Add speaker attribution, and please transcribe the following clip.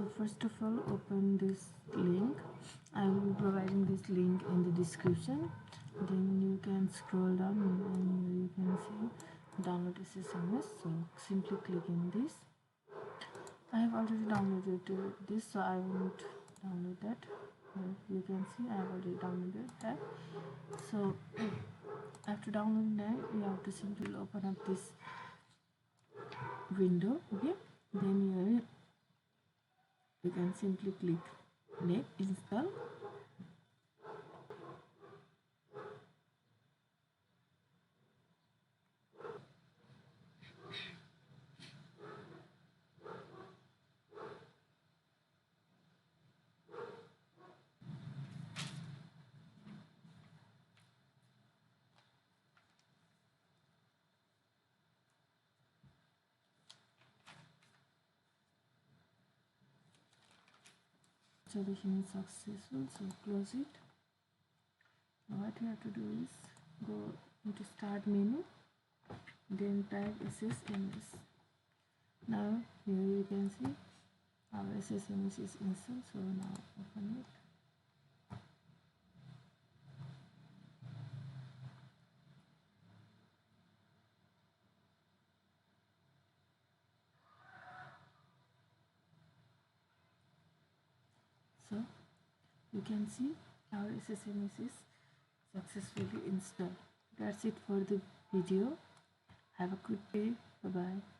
Speaker 1: So first of all, open this link. I will be providing this link in the description. Then you can scroll down and you can see download SSMS. So simply click in this. I have already downloaded this, so I won't download that. You can see I have already downloaded that. So after downloading that, you have to simply open up this window. Okay, then you can simply click next, install. Installation is successful, so close it. Now what you have to do is go into start menu, then type SSMS. Now here you can see our SSMS is installed, so now open it. So you can see our SSMS is successfully installed. That's it for the video. Have a good day. Bye bye.